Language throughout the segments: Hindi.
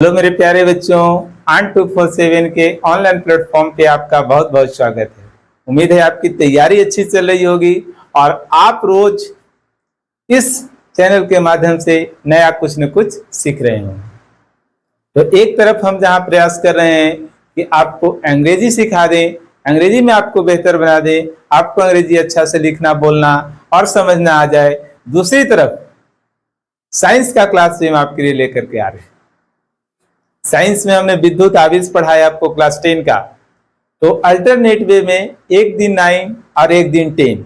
हेलो मेरे प्यारे बच्चों, आन 247 के ऑनलाइन प्लेटफॉर्म पे आपका बहुत बहुत स्वागत है। उम्मीद है आपकी तैयारी अच्छी चल रही होगी और आप रोज इस चैनल के माध्यम से नया कुछ न कुछ सीख रहे होंगे। तो एक तरफ हम जहां प्रयास कर रहे हैं कि आपको अंग्रेजी सिखा दें, अंग्रेजी में आपको बेहतर बना दें, आपको अंग्रेजी अच्छा से लिखना बोलना और समझना आ जाए। दूसरी तरफ साइंस का क्लास भी हम आपके लिए लेकर के आ रहे हैं। साइंस में हमने विद्युत आवेश पढ़ाया आपको क्लास 10 का, तो अल्टरनेट वे में एक दिन 9 और एक दिन 10,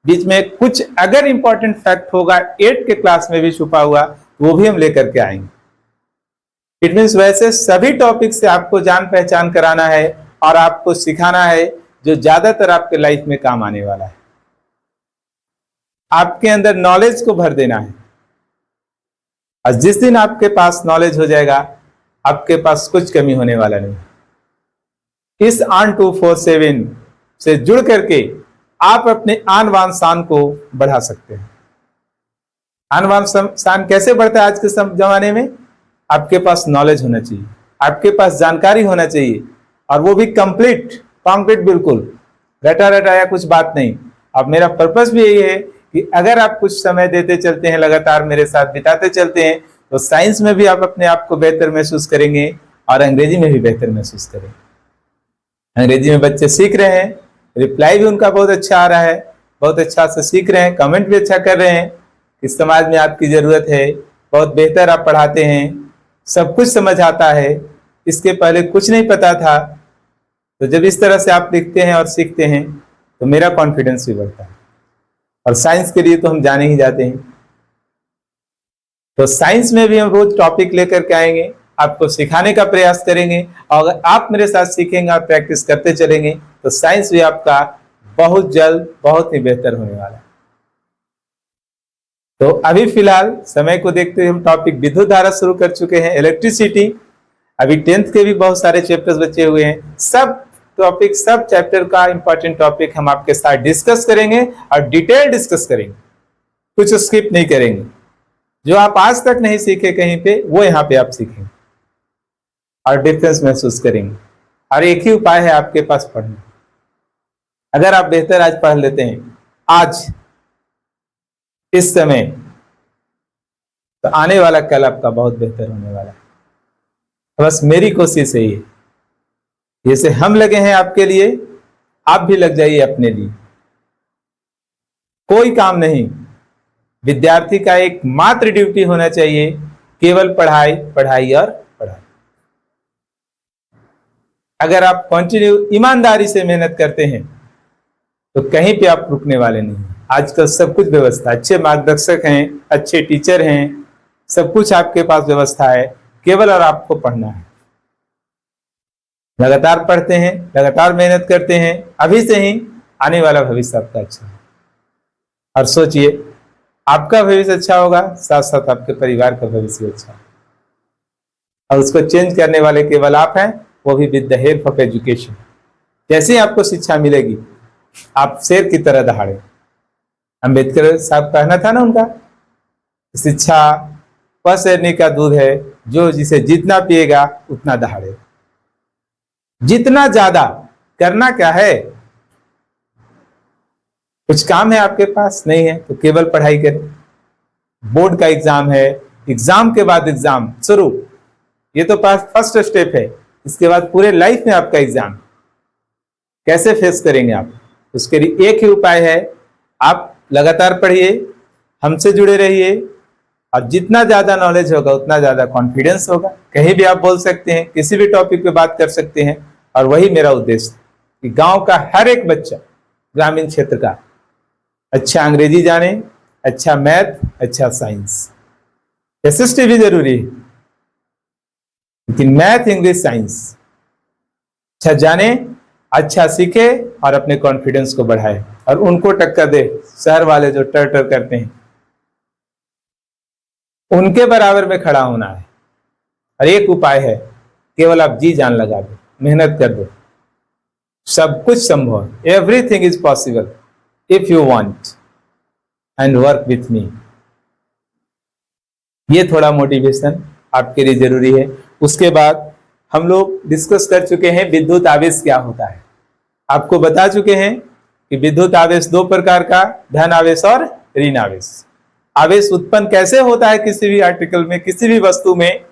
बीच में कुछ अगर इंपॉर्टेंट फैक्ट होगा 8 के क्लास में भी छुपा हुआ, वो भी हम लेकर के आएंगे। इट मीन्स वैसे सभी टॉपिक से आपको जान पहचान कराना है और आपको सिखाना है जो ज्यादातर आपके लाइफ में काम आने वाला है। आपके अंदर नॉलेज को भर देना है और जिस दिन आपके पास नॉलेज हो जाएगा, आपके पास कुछ कमी होने वाला नहीं। इस आन 247 से जुड़ करके आप अपने आन बान शान को बढ़ा सकते हैं। आन बान शान कैसे बढ़ता है आज के जमाने में? आपके पास नॉलेज होना चाहिए, आपके पास जानकारी होना चाहिए और वो भी कंप्लीट कॉन्क्रीट, बिल्कुल रटा रटाया कुछ बात नहीं। अब मेरा पर्पस भी यही है कि अगर आप कुछ समय देते चलते हैं, लगातार मेरे साथ बिताते चलते हैं, तो साइंस में भी आप अपने आप को बेहतर महसूस करेंगे और अंग्रेजी में भी बेहतर महसूस करेंगे। अंग्रेजी में बच्चे सीख रहे हैं, रिप्लाई भी उनका बहुत अच्छा आ रहा है, बहुत अच्छा से सीख रहे हैं, कमेंट भी अच्छा कर रहे हैं कि समाज में आपकी जरूरत है, बहुत बेहतर आप पढ़ाते हैं, सब कुछ समझ आता है, इसके पहले कुछ नहीं पता था। तो जब इस तरह से आप लिखते हैं और सीखते हैं तो मेरा कॉन्फिडेंस भी बढ़ता है। और साइंस के लिए तो हम जाने ही जाते हैं। तो साइंस में भी हम रोज टॉपिक लेकर के आएंगे, आपको सिखाने का प्रयास करेंगे और अगर आप मेरे साथ सीखेंगे और प्रैक्टिस करते चलेंगे तो साइंस भी आपका बहुत जल्द बहुत ही बेहतर होने वाला है। तो अभी फिलहाल समय को देखते हुए हम टॉपिक विद्युत धारा शुरू कर चुके हैं, इलेक्ट्रिसिटी। अभी 10th के भी बहुत सारे चैप्टर्स बचे हुए हैं। सब टॉपिक, सब चैप्टर का इंपॉर्टेंट टॉपिक हम आपके साथ डिस्कस करेंगे और डिटेल डिस्कस करेंगे, कुछ स्किप नहीं करेंगे। जो आप आज तक नहीं सीखे कहीं पे, वो यहाँ पे आप सीखेंगे और डिफरेंस महसूस करेंगे। और एक ही उपाय है आपके पास, पढ़ना। अगर आप बेहतर आज पढ़ लेते हैं, आज इस समय, तो आने वाला कल आपका बहुत बेहतर होने वाला है। बस मेरी कोशिश है ये, जैसे हम लगे हैं आपके लिए, आप भी लग जाइए अपने लिए। कोई काम नहीं, विद्यार्थी का एक मात्र ड्यूटी होना चाहिए, केवल पढ़ाई, पढ़ाई और पढ़ाई। अगर आप कंटिन्यू ईमानदारी से मेहनत करते हैं तो कहीं पे आप रुकने वाले नहीं। आजकल सब कुछ व्यवस्था, अच्छे मार्गदर्शक हैं, अच्छे टीचर हैं, सब कुछ आपके पास व्यवस्था है, केवल और आपको पढ़ना है। लगातार पढ़ते हैं, लगातार मेहनत करते हैं, अभी से ही आने वाला भविष्य आपका अच्छा है। और सोचिए, आपका भविष्य अच्छा होगा, साथ साथ आपके परिवार का भविष्य अच्छा है। और उसको चेंज करने वाले केवल आप हैं, वो भी with the help of education. जैसे ही आपको शिक्षा मिलेगी, आप शेर की तरह दहाड़े। अंबेडकर साहब कहना था ना उनका, शिक्षा वह शेरनी का दूध है जो जिसे जितना पिएगा उतना दहाड़े। जितना ज्यादा करना क्या है? कुछ काम है आपके पास नहीं है तो केवल पढ़ाई करें। बोर्ड का एग्जाम है, एग्जाम के बाद एग्जाम शुरू, ये तो फर्स्ट स्टेप है। इसके बाद पूरे लाइफ में आपका एग्जाम कैसे फेस करेंगे आप? उसके लिए एक ही उपाय है, आप लगातार पढ़िए, हमसे जुड़े रहिए और जितना ज्यादा नॉलेज होगा उतना ज्यादा कॉन्फिडेंस होगा। कहीं भी आप बोल सकते हैं, किसी भी टॉपिक पे बात कर सकते हैं। और वही मेरा उद्देश्य है कि गांव का हर एक बच्चा, ग्रामीण क्षेत्र का, अच्छा अंग्रेजी जाने, अच्छा मैथ, अच्छा साइंस। एसएसटी भी जरूरी है, लेकिन मैथ, इंग्लिश, साइंस अच्छा जाने, अच्छा सीखे और अपने कॉन्फिडेंस को बढ़ाए और उनको टक्कर दे। शहर वाले जो टर टर करते हैं, उनके बराबर में खड़ा होना है। और एक उपाय है, केवल आप जी जान लगा दो, मेहनत कर दो, सब कुछ संभव है। Everything is possible if you want and work with me. ये थोड़ा मोटिवेशन आपके लिए जरूरी है। उसके बाद हम लोग डिस्कस कर चुके हैं विद्युत आवेश क्या होता है। आपको बता चुके हैं कि विद्युत आवेश दो प्रकार का, धन आवेश और ऋण आवेश। आवेश उत्पन्न कैसे होता है किसी भी आर्टिकल में, किसी भी वस्तु में,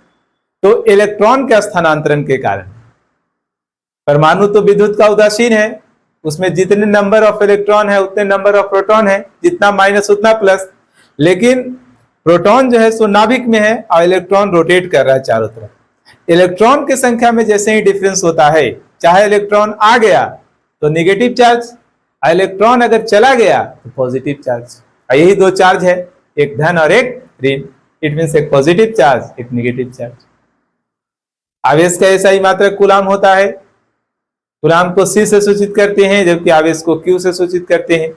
तो इलेक्ट्रॉन के स्थानांतरण के कारण। परमाणु तो विद्युत का उदासीन है, उसमें जितने नंबर ऑफ इलेक्ट्रॉन है उतने नंबर ऑफ प्रोटॉन है, जितना माइनस उतना प्लस। लेकिन प्रोटॉन जो है सो नाभिक में है और इलेक्ट्रॉन रोटेट कर रहा है चारों तरफ। इलेक्ट्रॉन की संख्या में जैसे ही डिफरेंस होता है, चाहे इलेक्ट्रॉन आ गया तो नेगेटिव चार्ज, इलेक्ट्रॉन अगर चला गया तो पॉजिटिव चार्ज। यही दो चार्ज है, एक धन और एक ऋण। इट मीन्स एक पॉजिटिव चार्ज, एक नेगेटिव चार्ज। आवेश का ऐसा ही मात्रक कूलाम होता है। कूलाम को C से सूचित करते हैं, जबकि आवेश को Q से सूचित करते हैं।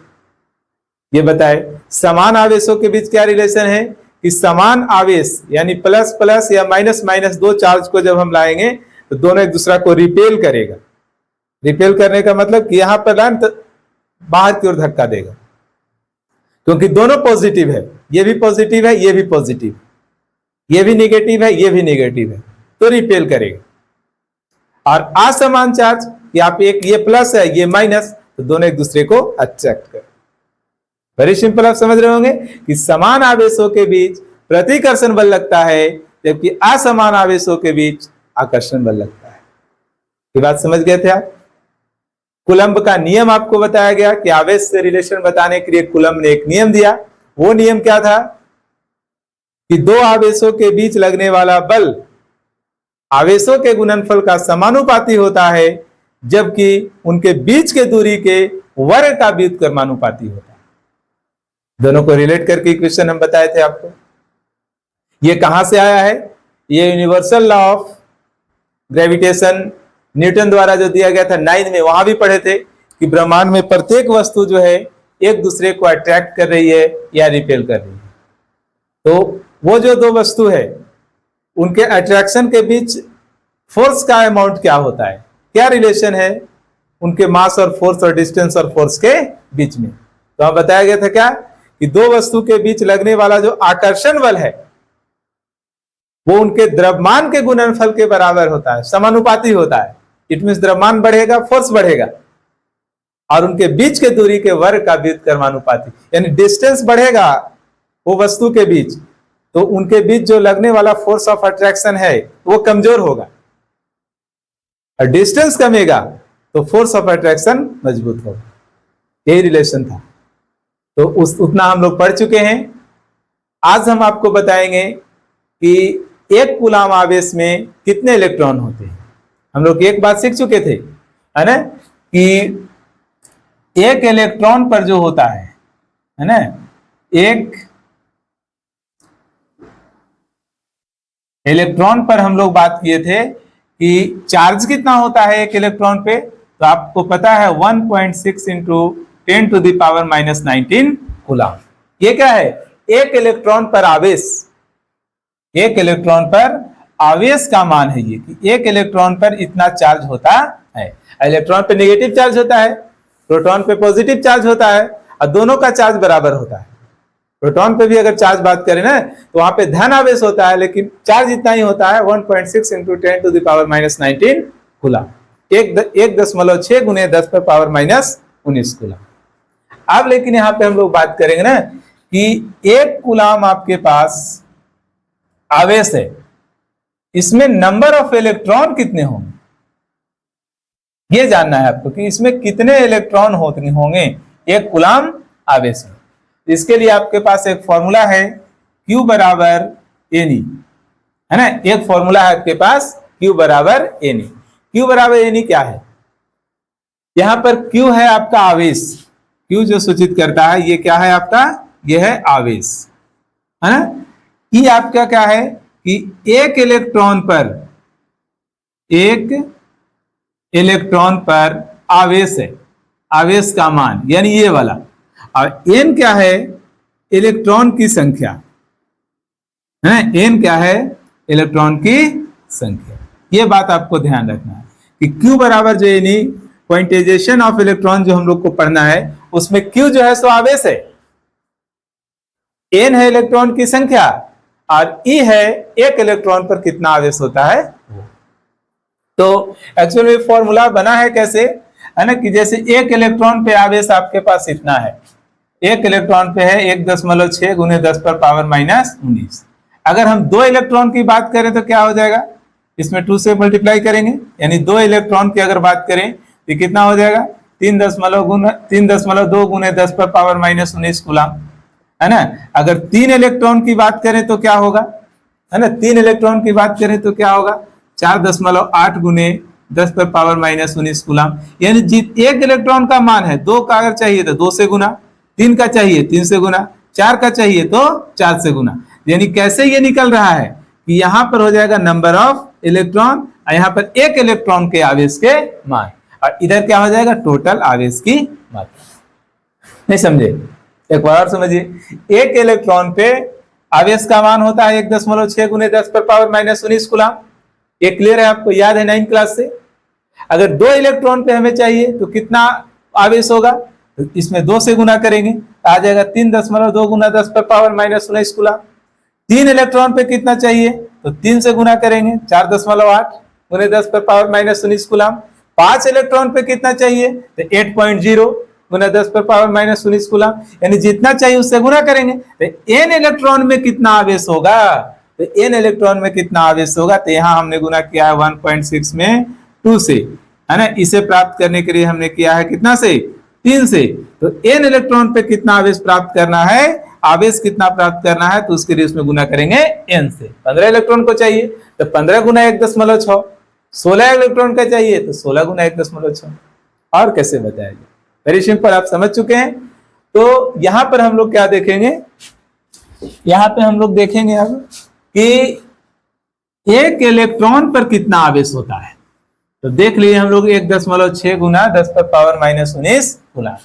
ये बताए समान आवेशों के बीच क्या रिलेशन है कि समान आवेश यानी प्लस प्लस या माइनस माइनस दो चार्ज को जब हम लाएंगे तो दोनों एक दूसरा को रिपेल करेगा। रिपेल करने का मतलब कि यहां पर लाइन बाहर की ओर धक्का देगा, क्योंकि दोनों पॉजिटिव है। ये भी पॉजिटिव है, ये भी पॉजिटिव, ये भी नेगेटिव है, ये भी नेगेटिव है, तो रिपेल करेगा। और असमान चार्ज कि आप एक ये प्लस है ये माइनस, तो दोनों एक दूसरे को अट्रैक्ट कर। वेरी सिंपल, आप समझ रहे होंगे कि समान आवेशों के बीच प्रतिकर्षण बल लगता है, जबकि असमान आवेशों के बीच आकर्षण बल लगता है। ये बात समझ गए थे आप? कूलम्ब का नियम आपको बताया गया कि आवेश से रिलेशन बताने के लिए कूलम्ब ने एक नियम दिया। वो नियम क्या था कि दो आवेशों के बीच लगने वाला बल आवेशों के गुणनफल का समानुपाती होता है, जबकि उनके बीच के दूरी के वर्ग का व्युत्क्रमानुपाती होता है। दोनों को रिलेट करके इक्वेशन हम बताए थे आपको। ये कहां से आया है? ये universal law of gravitation Newton द्वारा जो दिया गया था 9 में, वहां भी पढ़े थे कि ब्रह्मांड में प्रत्येक वस्तु जो है एक दूसरे को अट्रैक्ट कर रही है या रिपेल कर रही है। तो वो जो दो वस्तु है उनके अट्रैक्शन के बीच फोर्स का अमाउंट क्या होता है, क्या रिलेशन है उनके मास और फोर्स और डिस्टेंस और फोर्स के बीच में। तो वहां बताया गया था क्या कि दो वस्तु के बीच लगने वाला जो आकर्षण बल है वो उनके द्रव्यमान के गुणनफल के बराबर होता है, समानुपाती होता है। इट मींस द्रव्यमान बढ़ेगा, फोर्स बढ़ेगा, और उनके बीच के दूरी के वर्ग का व्युत्क्रमानुपाती, यानी डिस्टेंस बढ़ेगा वो वस्तु के बीच, तो उनके बीच जो लगने वाला फोर्स ऑफ अट्रैक्शन है वो कमजोर होगा, और डिस्टेंस कमेगा तो फोर्स ऑफ अट्रैक्शन मजबूत होगा। यही रिलेशन था। तो उतना हम लोग पढ़ चुके हैं। आज हम आपको बताएंगे कि एक कूलाम आवेश में कितने इलेक्ट्रॉन होते हैं। हम लोग एक बात सीख चुके थे, है ना, कि एक इलेक्ट्रॉन पर जो होता है ना, एक इलेक्ट्रॉन पर हम लोग बात किए थे कि चार्ज कितना होता है एक इलेक्ट्रॉन पे। तो आपको पता है 1.6 into 10 to the power -19 coulomb. ये क्या है? एक इलेक्ट्रॉन पर आवेश, एक इलेक्ट्रॉन पर आवेश का मान है ये कि एक इलेक्ट्रॉन पर इतना चार्ज होता है। इलेक्ट्रॉन पे नेगेटिव चार्ज होता है, प्रोटॉन पे पॉजिटिव चार्ज होता है, और दोनों का चार्ज बराबर होता है। प्रोटॉन पे भी अगर चार्ज बात करें ना तो वहां पे धन आवेश होता है, लेकिन चार्ज इतना ही होता है 1.6 into 10 to the power -19 coulomb. 1.6 गुने 10 पर पावर -19 कूलाम। अब लेकिन यहाँ पे हम लोग बात करेंगे ना कि एक कूलाम आपके पास आवेश है, इसमें नंबर ऑफ इलेक्ट्रॉन कितने होंगे ये जानना है आपको, कि इसमें कितने इलेक्ट्रॉन होंगे एक कूलाम आवेश में। इसके लिए आपके पास एक फॉर्मूला है Q बराबर Ne, है ना। एक फॉर्मूला है आपके पास Q बराबर Ne। Q बराबर Ne क्या है? यहां पर Q है आपका आवेश। Q जो सूचित करता है ये क्या है आपका? ये है आवेश, है ना। E आपका क्या है कि एक इलेक्ट्रॉन पर आवेश है, आवेश का मान यानी ये वाला। और n क्या है? इलेक्ट्रॉन की संख्या, है। n क्या है? इलेक्ट्रॉन की संख्या। ये बात आपको ध्यान रखना है कि Q बराबर जो यानी क्वांटाइजेशन ऑफ इलेक्ट्रॉन जो हम लोग को पढ़ना है उसमें Q जो है सो आवेश है, n है इलेक्ट्रॉन की संख्या, और ई है एक इलेक्ट्रॉन पर कितना आवेश होता है। तो एक्चुअली फॉर्मूला बना है कैसे, है ना, कि जैसे एक इलेक्ट्रॉन पे आवेश आपके पास इतना है, एक इलेक्ट्रॉन पे है 1.6 गुने 10 पर पावर -19। अगर हम 2 इलेक्ट्रॉन की बात करें तो क्या हो जाएगा, इसमें 2 से मल्टीप्लाई करेंगे, यानी 2 इलेक्ट्रॉन की अगर बात करें तो कितना हो जाएगा 3.2 गुने 10 पर पावर -19 कूलम, है ना। अगर 3 इलेक्ट्रॉन की बात करें तो क्या होगा, है ना, 3 इलेक्ट्रॉन की बात करें तो क्या होगा 4.8 गुने 10 पर पावर -19 कूलम। यानी एक इलेक्ट्रॉन का मान है 2 का, अगर चाहिए तो 2 से गुना, 3 का चाहिए 3 से गुना, 4 का चाहिए तो 4 से गुना। यानी कैसे ये निकल रहा है कि यहां पर हो जाएगा नंबर ऑफ इलेक्ट्रॉन और यहां पर एक इलेक्ट्रॉन के आवेश के मान, और इधर क्या हो जाएगा टोटल आवेश की मात्रा। नहीं समझे, एक बार और समझिए, एक इलेक्ट्रॉन पे आवेश का मान होता है 1.6 गुने 10 पर पावर -19 कूलम। ये क्लियर है, आपको याद है 9th क्लास से। अगर 2 इलेक्ट्रॉन पे हमें चाहिए तो कितना आवेश होगा, तो इसमें 2 से गुना करेंगे तो आ जाएगा 3.2 गुना 10 पर पावर -19 कूलम। 3 इलेक्ट्रॉन पे कितना चाहिए तो 3 से गुना करेंगे 4.8 गुने 10 पर पावर -19 कूलम। 5 इलेक्ट्रॉन पे कितना चाहिए तो 8.0 गुना 10 पर पावर -19 कूलम, यानी जितना चाहिए उससे गुना करेंगे तो n इलेक्ट्रॉन में कितना आवेश होगा, तो n इलेक्ट्रॉन में कितना आवेश होगा, तो यहां हमने गुना किया है 1.6 में 2 से, है ना। इसे प्राप्त करने के लिए हमने किया है कितना से 3 से, तो n इलेक्ट्रॉन पे कितना आवेश प्राप्त करना है, आवेश कितना प्राप्त करना है, तो उसके लिए उसमें गुना करेंगे n से। 15 इलेक्ट्रॉन को चाहिए तो 15 गुना 1.6, 16 इलेक्ट्रॉन का चाहिए तो 16 गुना 1.6। और कैसे बताएंगे, वेरी सिंपल, आप समझ चुके हैं। तो यहां पर हम लोग क्या देखेंगे, यहां पे हम लोग देखेंगे अब कि एक इलेक्ट्रॉन पर कितना आवेश होता है। तो देख लिए हम लोग 1.6 गुना 10 पर पावर -19 कूलम।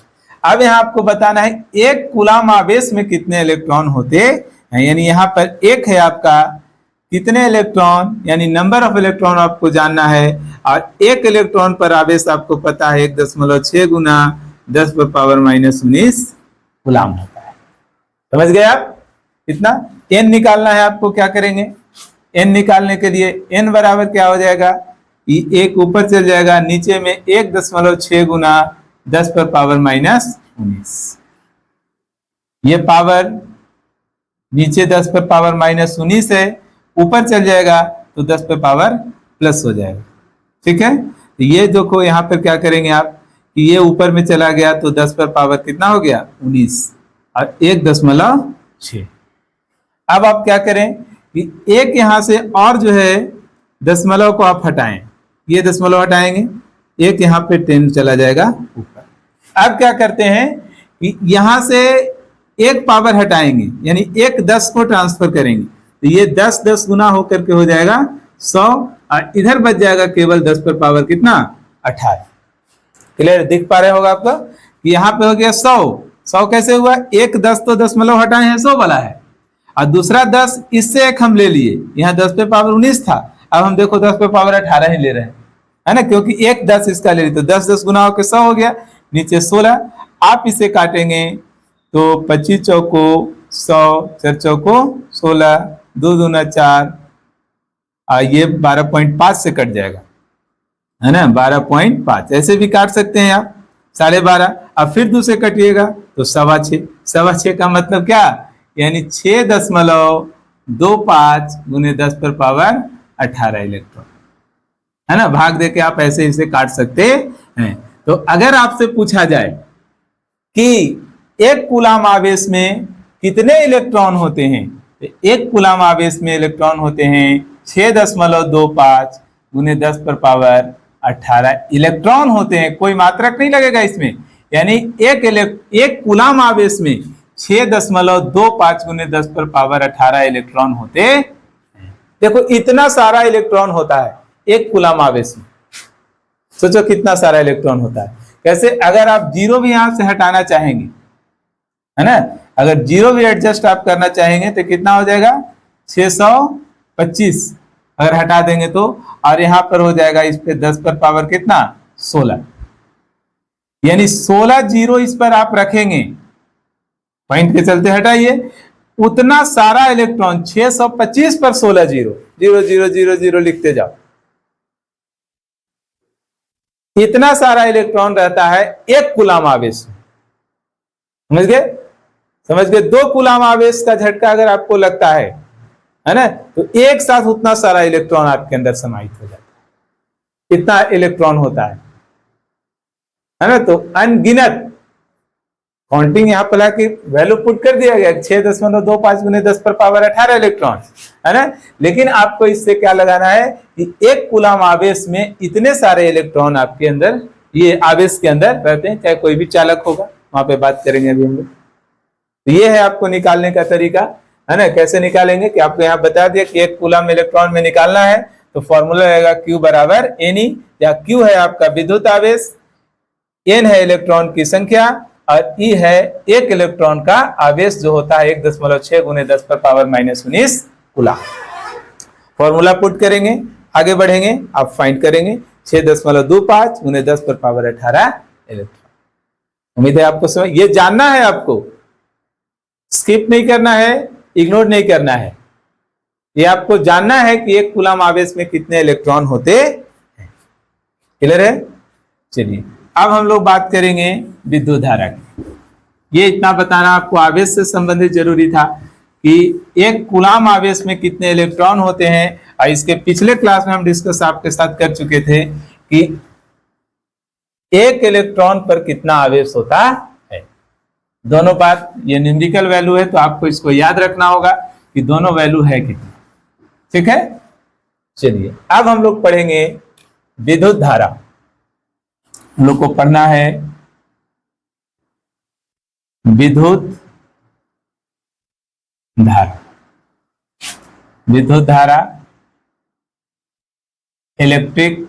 अब यहां आपको बताना है एक कूलम आवेश में कितने इलेक्ट्रॉन होते हैं, यानी यहां पर एक है आपका कितने इलेक्ट्रॉन, यानी नंबर ऑफ इलेक्ट्रॉन आपको जानना है, और एक इलेक्ट्रॉन पर आवेश आपको पता है 1.6 गुना 10 पर पावर -19 कूलम होता है। समझ गए आप, इतना n निकालना है आपको, क्या करेंगे n निकालने के लिए n बराबर क्या हो जाएगा, एक ऊपर चल जाएगा, नीचे में 1.6 गुना 10 पर पावर -19, ये पावर नीचे 10 पर पावर -19 है, ऊपर चल जाएगा तो 10 पर पावर प्लस हो जाएगा। ठीक है, तो ये देखो यहाँ पर क्या करेंगे आप कि ये ऊपर में चला गया तो 10 पर पावर कितना हो गया 19 और 1.6। अब आप क्या करें कि एक यहां से और जो है दशमलव को आप हटाएं, ये दशमलव हटाएंगे, एक यहाँ पे 10 चला जाएगा ऊपर। अब क्या करते हैं कि यहां से एक पावर हटाएंगे, यानी एक 10 को ट्रांसफर करेंगे, तो ये 10 10 गुना होकर के हो जाएगा 100, और इधर बच जाएगा केवल 10 पर पावर कितना 18। क्लियर दिख पा रहे होगा आपको कि यहाँ पे हो गया 100 कैसे हुआ, एक 10 तो दशमलव हटाए हैं 100 वाला है, और दूसरा 10 इससे एक हम ले लिए, यहाँ 10 पे पावर 19 था, अब हम देखो 10 पे पावर 18 ही ले रहे हैं, है ना, क्योंकि एक 10 इसका ले लिए तो 10 10 गुना होकर 100 हो गया, नीचे 16। आप इसे काटेंगे तो 25 चौको 100, 4 चौको 16, 2 दूना 4, ये 12.5 से कट जाएगा, है ना, 12.5 ऐसे भी काट सकते हैं आप, 12.5। अब फिर 2 से कटिएगा तो 6.25, 6.25 का मतलब क्या, यानी 6.25 गुने 10 पर पावर 18 इलेक्ट्रॉन, है ना। भाग दे के आप ऐसे इसे काट सकते हैं। तो अगर आपसे पूछा जाए कि एक कूलम आवेश में कितने इलेक्ट्रॉन होते हैं, तो एक कूलम आवेश में इलेक्ट्रॉन होते हैं 6.25 गुने 10 पर पावर 18 इलेक्ट्रॉन होते हैं, कोई मात्रक नहीं लगेगा इसमें, यानी एक कूलम आवेश में 6.25 गुने 10 पर पावर 18 इलेक्ट्रॉन होते हैं। देखो इतना सारा इलेक्ट्रॉन होता है एक कूलम आवेश में, सोचो कितना सारा इलेक्ट्रॉन होता है। कैसे, अगर आप जीरो भी यहां से हटाना चाहेंगे, है ना, अगर जीरो भी एडजस्ट आप करना चाहेंगे तो कितना हो जाएगा 625 अगर हटा देंगे तो, और यहां पर हो जाएगा इस पे 10 पर पावर कितना 16, यानी 16 जीरो इस पर आप रखेंगे, पॉइंट के चलते हटाइए, उतना सारा इलेक्ट्रॉन 625 पर 16 जीरो, 0 0 0 0 लिखते जाओ, इतना सारा इलेक्ट्रॉन रहता है एक कूलाम आवेश में। समझ गए? समझ गए? 2 कूलाम आवेश का झटका अगर आपको लगता है ना, तो एक साथ उतना सारा इलेक्ट्रॉन आपके अंदर समाहित हो जाता है, इतना इलेक्ट्रॉन होता है ना। तो अनगिनत काउंटिंग यहाँ पर की वैल्यू पुट कर दिया गया 6.25 गुने 10 पर पावर 18 इलेक्ट्रॉन, है ना। लेकिन आपको इससे क्या लगाना है कि एक कूलाम आवेश में इतने सारे इलेक्ट्रॉन आपके अंदर, ये आवेश के अंदर रहते हैं, चाहे कोई भी चालक होगा, वहां पे बात करेंगे अभी हम लोग। तो ये है आपको निकालने का तरीका, है ना। कैसे निकालेंगे कि आपको यहाँ बता दिया कि एक कूलाम इलेक्ट्रॉन में निकालना है, तो फॉर्मूला रहेगा Q बराबर Ne, या Q है आपका विद्युत आवेश, N है इलेक्ट्रॉन की संख्या, और E है एक इलेक्ट्रॉन का आवेश जो होता है 1.6 गुने 10 पर पावर -19 कूलाम। फॉर्मूला पुट करेंगे, आगे बढ़ेंगे, आप फाइंड करेंगे 6.25 गुने 10 पर पावर 18 इलेक्ट्रॉन। उम्मीद है आपको समझ, ये जानना है आपको, स्किप नहीं करना है, इग्नोर नहीं करना है, ये आपको जानना है कि एक कूलाम आवेश में कितने इलेक्ट्रॉन होते हैं। क्लियर है? चलिए अब हम लोग बात करेंगे विद्युत धारा की। ये इतना बताना आपको आवेश से संबंधित जरूरी था कि एक कूलाम आवेश में कितने इलेक्ट्रॉन होते हैं। और इसके पिछले क्लास में हम डिस्कस आपके साथ कर चुके थे कि एक इलेक्ट्रॉन पर कितना आवेश होता है। दोनों बात, ये न्यूमेरिकल वैल्यू है तो आपको इसको याद रखना होगा कि दोनों वैल्यू है कितना। ठीक है? चलिए अब हम लोग पढ़ेंगे विद्युत धारा। हम लोग को पढ़ना है विद्युत धारा। विद्युत धारा, इलेक्ट्रिक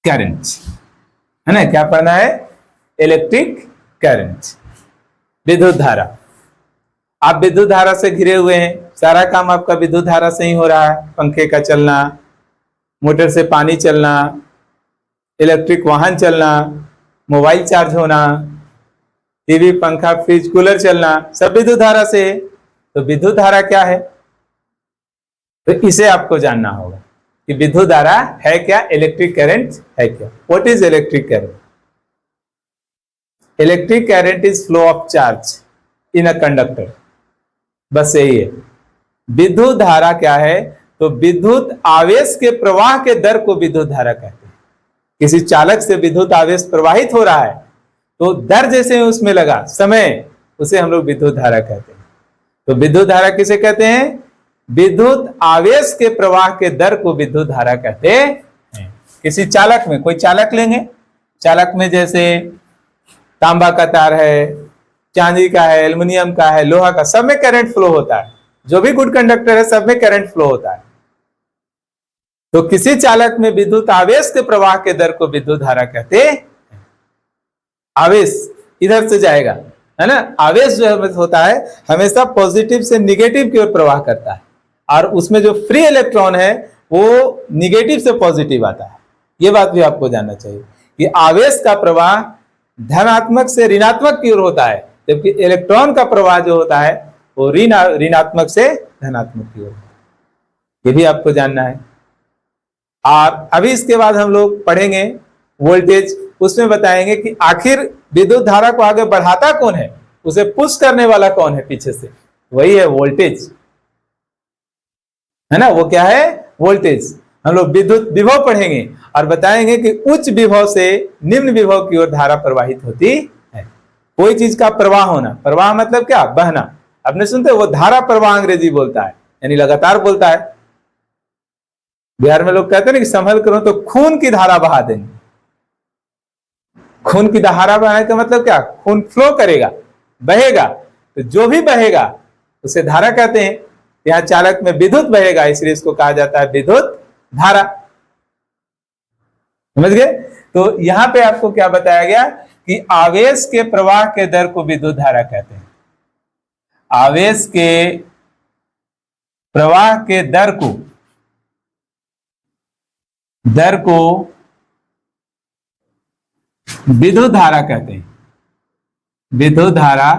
करंट, है ना। क्या पढ़ना है? इलेक्ट्रिक करंट, विद्युत धारा। आप विद्युत धारा से घिरे हुए हैं, सारा काम आपका विद्युत धारा से ही हो रहा है। पंखे का चलना, मोटर से पानी चलना, इलेक्ट्रिक वाहन चलना, मोबाइल चार्ज होना, टीवी, पंखा, फ्रिज, कूलर चलना, सब विद्युत धारा से। तो विद्युत धारा क्या है, तो इसे आपको जानना होगा कि विद्युत धारा है क्या, इलेक्ट्रिक करंट है क्या। What is electric current? Electric current is flow of charge in a conductor. बस यही है। विद्युत धारा क्या है? तो विद्युत आवेश के प्रवाह के दर को विद्युत धारा कहते हैं। किसी चालक से विद्युत आवेश प्रवाहित हो रहा है तो दर जैसे उसमें लगा समय, उसे हम लोग विद्युत धारा कहते हैं। तो विद्युत धारा किसे कहते हैं? विद्युत आवेश के प्रवाह के दर को विद्युत धारा कहते हैं। किसी चालक में, कोई चालक लेंगे, चालक में जैसे तांबा का तार है, चांदी का है, एल्युमिनियम का है, लोहा का, सब में करंट फ्लो होता है। जो भी गुड कंडक्टर है सब में करंट फ्लो होता है। तो किसी चालक में विद्युत आवेश के प्रवाह के दर को विद्युत धारा कहते हैं। आवेश इधर से जाएगा, है ना। आवेश जो होता है हमेशा पॉजिटिव से निगेटिव की ओर प्रवाह करता है, और उसमें जो फ्री इलेक्ट्रॉन है वो निगेटिव से पॉजिटिव आता है। ये बात भी आपको जानना चाहिए कि आवेश का प्रवाह धनात्मक से ऋणात्मक की ओर होता है, जबकि इलेक्ट्रॉन का प्रवाह जो होता है वो ऋणात्मक से धनात्मक की ओर। ये भी आपको जानना है। और अभी इसके बाद हम लोग पढ़ेंगे वोल्टेज। उसमें बताएंगे कि आखिर विद्युत धारा को आगे बढ़ाता कौन है, उसे पुश करने वाला कौन है पीछे से, वही है वोल्टेज, है ना। वो क्या है? वोल्टेज। हम लोग विद्युत विभव पढ़ेंगे और बताएंगे कि उच्च विभव से निम्न विभव की ओर धारा प्रवाहित होती है। कोई चीज का प्रवाह होना, प्रवाह मतलब क्या? बहना। आपने सुनते वो धारा प्रवाह अंग्रेजी बोलता है, यानी लगातार बोलता है। बिहार में लोग कहते हैं ना कि संभल करो तो खून की धारा बहा देंगे। खून की धारा बहाने का मतलब क्या? खून फ्लो करेगा, बहेगा। तो जो भी बहेगा उसे धारा कहते हैं। यहाँ चालक में विद्युत बहेगा, इसलिए इसको कहा जाता है विद्युत धारा। समझ गए? तो यहां पे आपको क्या बताया गया कि आवेश के प्रवाह के दर को विद्युत धारा कहते हैं। आवेश के प्रवाह के दर को विद्युत धारा कहते हैं। विद्युत धारा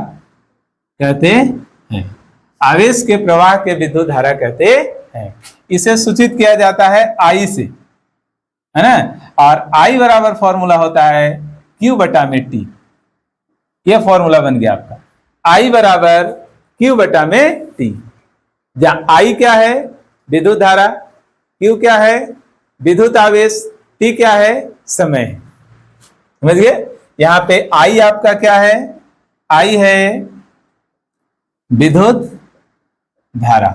कहते हैं, आवेश के प्रवाह के विद्युत धारा कहते हैं। इसे सूचित किया जाता है आई से, है ना, और आई बराबर फॉर्मूला होता है Q बटा में T। यह फॉर्मूला बन गया आपका, आई बराबर Q बटा में T, जहां आई क्या है विद्युत धारा, Q क्या है विद्युत आवेश, T क्या है समय। समझ गए, यहां पे आई आपका क्या है, आई है विद्युत धारा,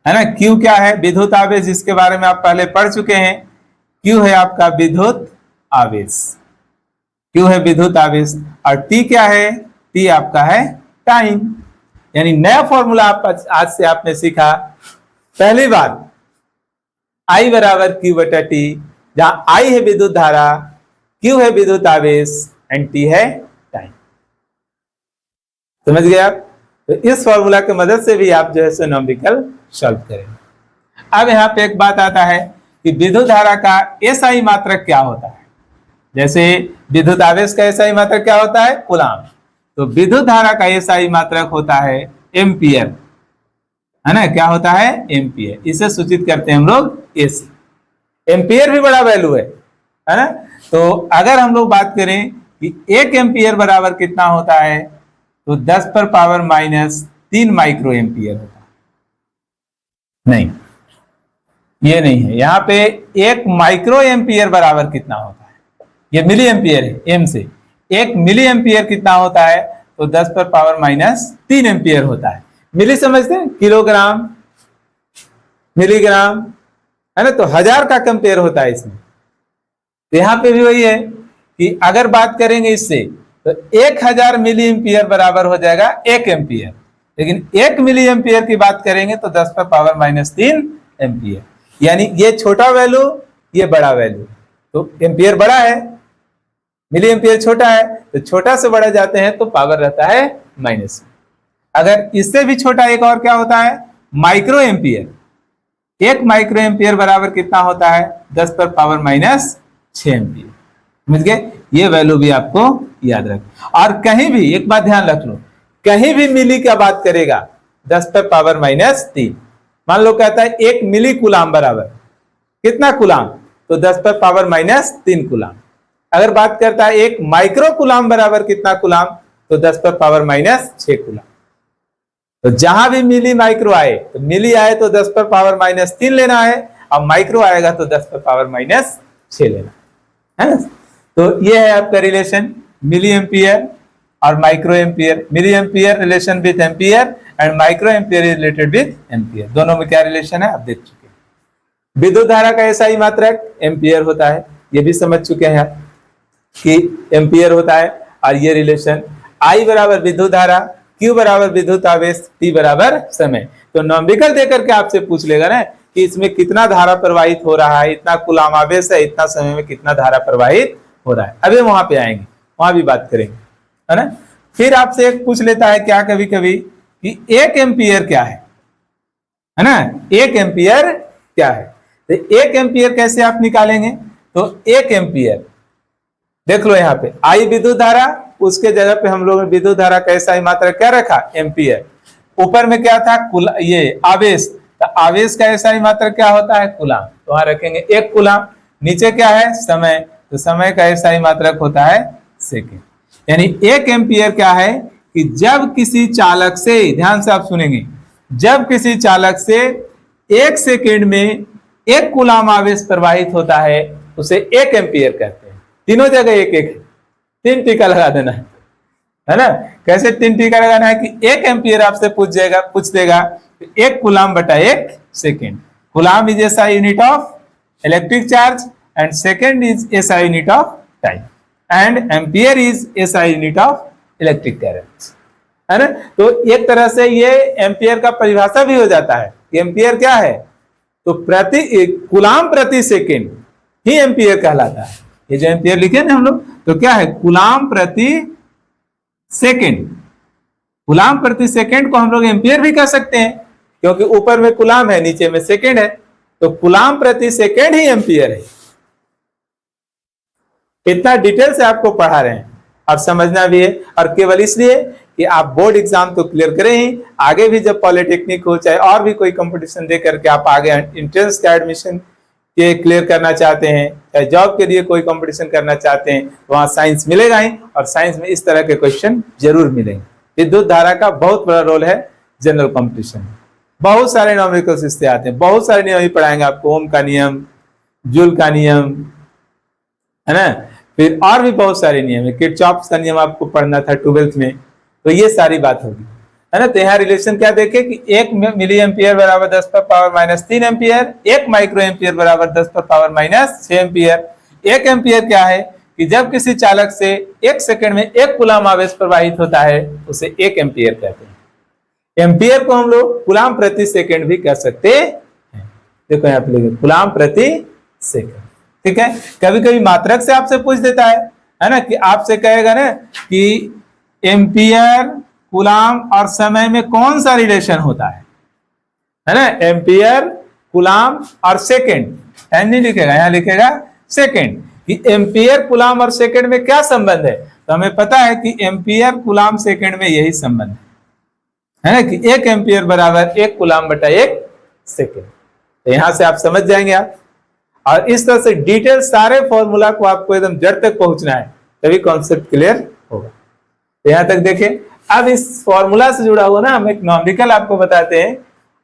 है ना, Q क्या है विद्युत आवेश, जिसके बारे में आप पहले पढ़ चुके हैं। Q है आपका विद्युत आवेश, Q है विद्युत आवेश, और T क्या है, T आपका है टाइम। यानी नया फॉर्मूला आप आज से आपने सीखा पहली बार, I बराबर Q बटा T, जहां I है विद्युत धारा, Q है विद्युत आवेश एंड T है टाइम। समझ गए आप, तो इस फॉर्मूला की मदद से भी आप जो है न्यूमेरिकल सॉल्व करेंगे। अब यहाँ पे एक बात आता है कि विद्युत धारा का एसआई मात्रक क्या होता है। जैसे विद्युत आवेश का एसआई मात्रक क्या होता है, कूलाम, तो विद्युत धारा का एसआई मात्रक होता है एम्पियर, है ना, क्या होता है एम्पियर। इसे सूचित करते हैं हम लोग एसी। एम्पियर भी बड़ा वैल्यू है ना। तो अगर हम लोग बात करें कि 1 एम्पियर बराबर कितना होता है, तो 10 पर पावर माइनस 3 माइक्रो एम्पियर होता है। नहीं, ये नहीं है। यहाँ पे 1 माइक्रो एम्पियर बराबर कितना होता है, ये मिली एम्पियर है, एम से 1 मिली एम्पियर कितना होता है, तो 10 पर पावर माइनस 3 एम्पियर होता है। मिली समझते हैं, किलोग्राम मिलीग्राम, है ना, तो 1000 का कंपेयर होता है इसमें। तो यहाँ पे भी वही है कि अगर बात करेंगे इससे, तो 1000 मिली एम्पियर बराबर हो जाएगा 1 एम्पियर, लेकिन 1 मिली एम्पियर की बात करेंगे तो 10 पर पावर माइनस 3 एम्पियर। यानी ये छोटा वैल्यू, ये बड़ा वैल्यू, तो एम्पियर बड़ा है, मिली एम्पियर छोटा है, तो छोटा से बड़ा जाते हैं तो पावर रहता है माइनस। अगर इससे भी छोटा एक और क्या होता है, माइक्रो एम्पियर। 1 माइक्रो एम्पियर बराबर कितना होता है, 10 पर पावर माइनस 6 एम्पियर। समझ गए, ये वैल्यू भी आपको याद रख। और कहीं भी एक बात ध्यान रख लो, कहीं भी मिली का बात करेगा 10 पर पावर माइनस 3। मान लो कहता है 1 मिली कूलाम बराबर कितना कूलाम, तो 10 पर पावर माइनस 3 कूलाम। अगर बात करता है 1 माइक्रो कूलाम बराबर कितना कूलाम, तो 10 पर पावर माइनस 6 कूलाम। तो जहां भी मिली माइक्रो आए, तो मिली आए तो 10 पर पावर माइनस 3 लेना है, और माइक्रो आएगा तो 10 पर पावर माइनस 6 लेना है ना। तो ये है आपका रिलेशन मिली एम्पियर और micro ampere. Milli ampere relation with ampere and micro ampere is related with ampere. दोनों में क्या रिलेशन है आप देख चुके हैं। विद्युत धारा का एसआई मात्रक एम्पियर होता है, ये भी समझ चुके हैं आप कि एम्पियर होता है। और ये रिलेशन आई बराबर विद्युत धारा, क्यू बराबर विद्युत आवेश, टी बराबर समय। तो न्यूमेरिकल देकर के आपसे पूछ लेगा ना कि इसमें कितना धारा प्रवाहित हो रहा है, इतना कूलाम आवेश है, इतना समय में कितना धारा प्रवाहित हो रहा है। अभी वहां पे आएंगे, वहां भी बात करेंगे, है ना। फिर आपसे एक पूछ लेता है क्या कभी कभी कि 1 एम्पियर क्या है ना, 1 एम्पियर क्या है। तो 1 एम्पियर कैसे आप निकालेंगे, तो 1 एम्पियर देख लो यहाँ पे आई विद्युत धारा, उसके जगह पे हम लोग ने विद्युत धारा का एसआई मात्रा क्या रखा, एम्पियर। ऊपर में क्या था, ये आवेश, तो आवेश का एसआई मात्रा क्या होता है, कूलाम, तो वहां रखेंगे 1 कूलाम। नीचे क्या है, समय, तो समय का एसआई मात्रक होता है सेकेंड। यानी 1 एम्पियर क्या है कि जब किसी चालक से, ध्यान से आप सुनेंगे, जब किसी चालक से 1 सेकेंड में 1 कूलाम आवेश प्रवाहित होता है, उसे 1 एम्पियर कहते हैं। तीनों जगह 1-1, 3 टीका लगा देना है ना। कैसे 3 टीका लगाना है कि 1 एम्पियर आपसे पूछ देगा 1 कूलाम बटा 1 second. Coulomb is SI unit of electric charge and second is SI unit of time and ampere is SI unit of electric current, है ना। तो एक तरह से ये एम्पियर का परिभाषा भी हो जाता है। एम्पियर क्या है, तो प्रति कूलाम प्रति सेकेंड ही एम्पियर कहलाता है। ये जो एम्पियर लिखे ना हम लोग, तो क्या है, कूलाम प्रति सेकेंड। कूलाम प्रति सेकेंड को हम लोग एम्पियर भी कह सकते हैं, क्योंकि ऊपर में कूलाम है, नीचे में सेकेंड है, तो कूलाम प्रति सेकेंड ही एम्पियर है। इतना डिटेल से आपको पढ़ा रहे हैं, अब समझना भी है। और केवल इसलिए कि आप बोर्ड एग्जाम तो क्लियर करें ही, आगे भी जब पॉलिटेक्निक हो चाहे और भी कोई कंपटीशन दे करके आप आगे एंट्रेंस का एडमिशन के क्लियर करना चाहते हैं, चाहे जॉब के लिए कोई कंपटीशन करना चाहते हैं, वहां साइंस मिलेगा ही, और साइंस में इस तरह के क्वेश्चन जरूर मिलेंगे। विद्युत धारा का बहुत बड़ा रोल है जनरल कंपटीशन में। बहुत सारे न्यूमेरिकल्स इससे आते हैं, बहुत सारे नियम ही पढ़ाएंगे आपको, ओम का नियम, जूल का नियम, है ना, फिर और भी बहुत सारे नियम है। किरचॉफ का नियम आपको पढ़ना था 12th में, तो ये सारी बात होगी, है ना। तो यहाँ रिलेशन क्या देखे कि 1 मिली एम्पियर बराबर 10 पर power minus 3 ampere, 1 micro ampere बराबर 10 पर पावर माइनस 6 एम्पियर। 1 एम्पियर क्या है कि जब किसी चालक से 1 सेकंड में 1 कूलाम आवेश प्रवाहित होता है उसे 1 एम्पियर कहते हैं। एम्पियर को हम लोग कूलाम प्रति सेकंड भी कह सकते हैं। देखो यहाँ पे लिखे कूलाम प्रति सेकंड, ठीक है। कभी कभी मात्रक से आपसे पूछ देता है ना, कि आपसे कहेगा ना कि एम्पियर, कूलाम और समय में कौन सा रिलेशन होता है ना। एम्पियर, कूलाम और सेकंड, नहीं लिखेगा, यहाँ लिखेगा सेकंड, कि एम्पियर, कूलाम और सेकंड में क्या संबंध है। तो हमें पता है कि एम्पियर, कूलाम, सेकंड में यही संबंध है ना, कि 1 एम्पियर बराबर 1 कूलाम बटा 1 सेकंड। तो यहां से आप समझ जाएंगे आप, और इस तरह से डिटेल सारे फॉर्मूला को आपको एकदम जड़ तक पहुंचना है, तभी कॉन्सेप्ट क्लियर होगा। तो यहां तक देखिए। अब इस फॉर्मूला से जुड़ा हुआ ना हम एक न्यूमेरिकल आपको बताते हैं,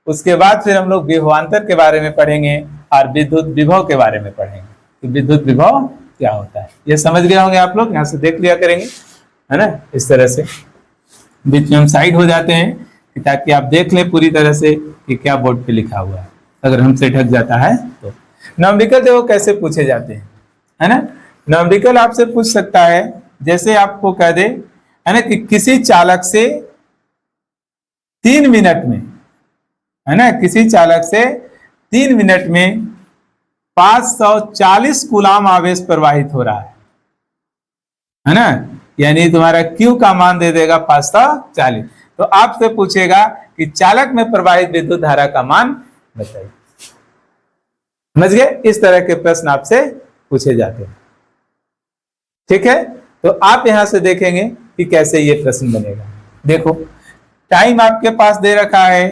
उसके बाद फिर हम लोग विभवांतर के बारे में पढ़ेंगे और विद्युत विभव के बारे में पढ़ेंगे कि विद्युत विभव क्या होता है। ये समझ गए होंगे आप लोग, यहाँ से देख लिया करेंगे, है ना। इस तरह से बीच में हम साइड हो जाते हैं ताकि आप देख लें पूरी तरह से कि क्या बोर्ड पे लिखा हुआ है। अगर हमसे ढक जाता है तो न्यूमेरिकल देखो कैसे पूछे जाते हैं, है ना। न्यूमेरिकल आपसे पूछ सकता है, जैसे आपको कह दे, है ना, कि किसी चालक से 3 मिनट में, है ना, किसी चालक से 3 मिनट में 540 कूलाम आवेश प्रवाहित हो रहा है ना। यानी तुम्हारा Q का मान दे देगा 540। तो आपसे पूछेगा कि चालक में प्रवाहित विद्युत धारा का मान बताइए। समझ गए, इस तरह के प्रश्न आपसे पूछे जाते हैं, ठीक है। तो आप यहां से देखेंगे कि कैसे ये प्रश्न बनेगा। देखो टाइम आपके पास दे रखा है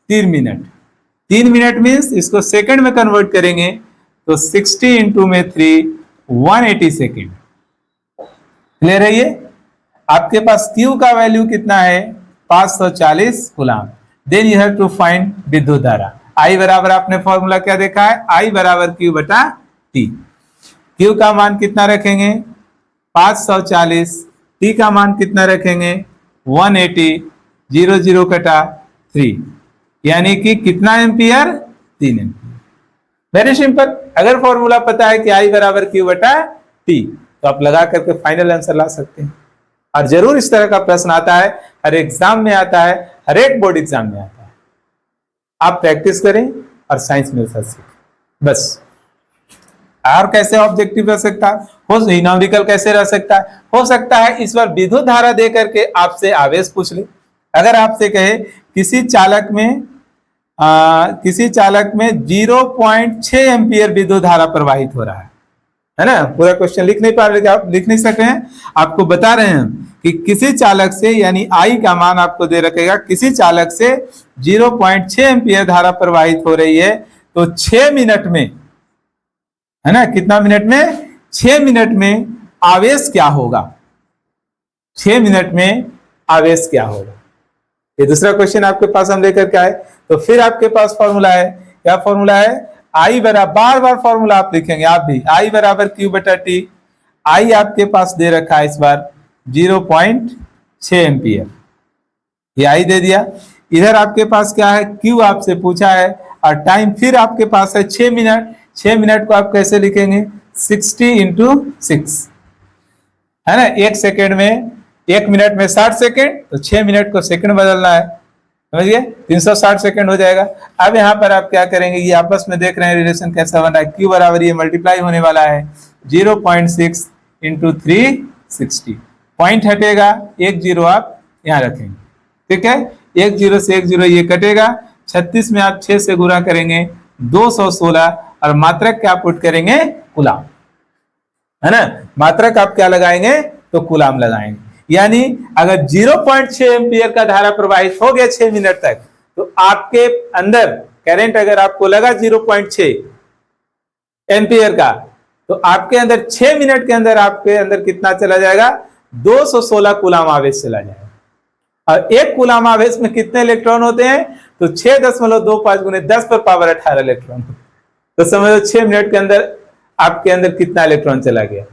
3 मिनट। 3 मिनट मीन्स इसको सेकंड में कन्वर्ट करेंगे तो 60 इंटू में 3 180 सेकेंड। क्लियर है ये। आपके पास Q का वैल्यू कितना है 540 coulomb. Then you have to find विद्युत धारा। I बराबर आपने फॉर्मूला क्या देखा है, I बराबर Q बटा T। Q का मान कितना रखेंगे 540, T का मान कितना रखेंगे 180, 0 0 कटा 3, यानी कि कितना एम्पियर 3 एम्पियर। Very simple. अगर फॉर्मूला पता है कि I बराबर Q बटा T तो आप लगा करके फाइनल आंसर ला सकते हैं। और जरूर इस तरह का प्रश्न आता है, हर एग्जाम में आता है, हर एक बोर्ड एग्जाम में आता है। आप प्रैक्टिस करें और साइंस में सीखें बस। और कैसे ऑब्जेक्टिव रह सकता है, हो न्यूमेरिकल कैसे रह सकता है, हो सकता है इस बार विद्युत धारा दे करके आपसे आवेश पूछ ले। अगर आपसे कहे किसी चालक में 0.6 एम्पियर विद्युत धारा प्रवाहित हो रहा है ना। पूरा क्वेश्चन लिख नहीं पा रहे, आप लिख नहीं सकते हैं, आपको बता रहे हैं कि किसी चालक से, यानी I का मान आपको दे रखेगा, किसी चालक से 0.6 एम्पियर धारा प्रवाहित हो रही है तो 6 मिनट में, है ना, कितना मिनट में 6 मिनट में आवेश क्या होगा, 6 मिनट में आवेश क्या होगा। ये दूसरा क्वेश्चन आपके पास हम लेकर के आए। तो फिर आपके पास फॉर्मूला है, क्या फॉर्मूला है, I बराबर, बार बार फॉर्मूला आप लिखेंगे आप भी, I बराबर Q बटा T। I आपके पास दे रखा है इस बार 0.6 एम्पियर, ये I दे दिया। इधर आपके पास क्या है, Q आपसे पूछा है, और टाइम फिर आपके पास है 6 मिनट। 6 मिनट को आप कैसे लिखेंगे 60 इंटू 6, है ना। 1 सेकेंड में, 1 मिनट में 60 सेकेंड, तो 6 मिनट को सेकेंड बदलना है, समझिए 360 सेकेंड हो जाएगा। अब यहाँ पर आप क्या करेंगे, ये आपस में देख रहे हैं रिलेशन कैसा बना है। Q बराबर ये मल्टीप्लाई होने वाला है 0.6 इंटू 360, पॉइंट हटेगा, 1 0 आप यहाँ रखेंगे, ठीक है। 1 0 से 1 0 ये कटेगा, 36 में आप 6 से गुणा करेंगे 216, और मात्रक क्या पुट करेंगे कूलाम, है ना। मात्रक आप क्या लगाएंगे तो कूलाम लगाएंगे। यानी अगर 0.6 एम्पियर का धारा प्रवाहित हो गया 6 मिनट तक, तो आपके अंदर करंट अगर आपको लगा 0.6 एम्पियर का, तो आपके अंदर 6 मिनट के अंदर आपके अंदर कितना चला जाएगा? 216 कूलाम आवेश चला जाएगा। और एक कूलाम आवेश में कितने इलेक्ट्रॉन होते हैं? तो 6.25 गुने 10 पर पावर 18 इलेक्ट्रॉन। तो समझो 6 मिनट के अंदर आपके अंदर कितना इलेक्ट्रॉन चला गया।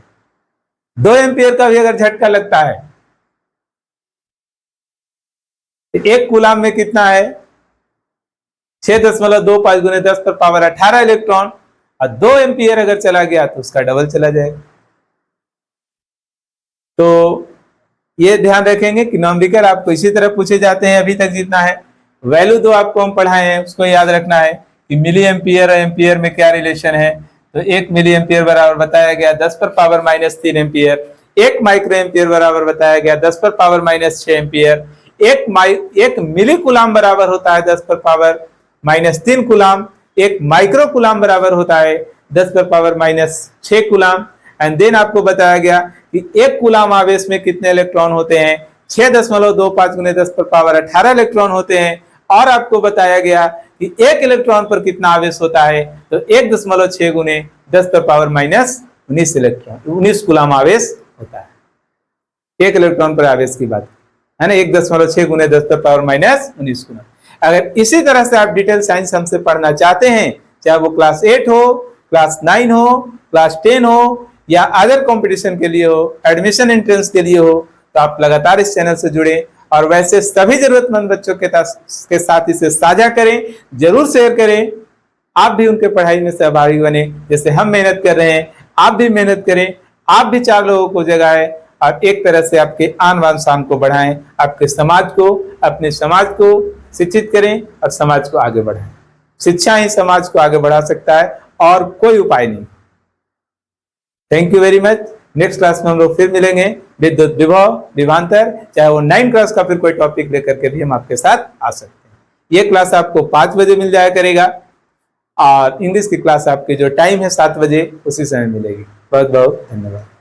2 एम्पियर का भी अगर झटका लगता है, एक कूलाम में कितना है? 6.25 गुने 10 पर पावर 18 इलेक्ट्रॉन। और 2 एम्पियर अगर चला गया तो उसका डबल चला जाएगा। तो ये ध्यान रखेंगे कि न्यूमेरिकल आपको इसी तरह पूछे जाते हैं अभी तक जितना है। वैल्यू 2 आपको हम पढ़ाए हैं, उसको याद रखना है कि मिली एम्पियर और एम्पियर में क्या रिलेशन है। तो 1 मिली एम्पियर बराबर बताया गया 10 पर पावर -3 एम्पियर। 1 माइक्रो एम्पियर बराबर बताया गया 10 पर पावर -6 एम्पियर। 1 मिली कूलाम बराबर होता है 10 पर पावर -3 कूलाम। 1 माइक्रो कूलाम बराबर होता है 10 पर पावर -6 कूलाम। एंड देन आपको बताया गया कि 1 कूलाम आवेश में कितने इलेक्ट्रॉन होते हैं? 6.25 गुने 10 पर पावर 18 इलेक्ट्रॉन होते हैं। और आपको बताया गया कि 1 इलेक्ट्रॉन पर कितना आवेश होता है? तो 1.6 गुने 10 पर पावर -19 इलेक्ट्रॉन 19 कूलाम आवेश होता है। 1 इलेक्ट्रॉन पर आवेश की बात है ना, 1.6 गुने 10 पर पावर -19 गुना। अगर इसी तरह से आप डिटेल साइंस हमसे पढ़ना चाहते हैं, चाहे वो क्लास 8 हो, क्लास 9 हो, क्लास 10 हो, या अदर कंपटीशन के लिए हो, एडमिशन एंट्रेंस के लिए हो, तो आप लगातार इस चैनल से जुड़े और वैसे सभी जरूरतमंद बच्चों के साथ इसे साझा करें, जरूर शेयर करें। आप भी उनके पढ़ाई में सहभागी बने, जैसे हम मेहनत कर रहे हैं, आप भी मेहनत करें। आप भी 4 लोगों को जगाएं और एक तरह से आपके आन बान शान को बढ़ाएं, आपके समाज को, अपने समाज को शिक्षित करें और समाज को आगे बढ़ाएं। शिक्षा ही समाज को आगे बढ़ा सकता है और कोई उपाय नहीं। Thank you very much. Next class में हम लोग फिर मिलेंगे। विद्युत विभव, विभवांतर, चाहे वो 9 क्लास का फिर कोई टॉपिक लेकर के भी हम आपके साथ आ सकते हैं। ये क्लास आपको 5 बजे मिल जाया करेगा और इंग्लिश की क्लास आपके जो टाइम है 7 बजे, उसी समय मिलेगी। बहुत बहुत धन्यवाद।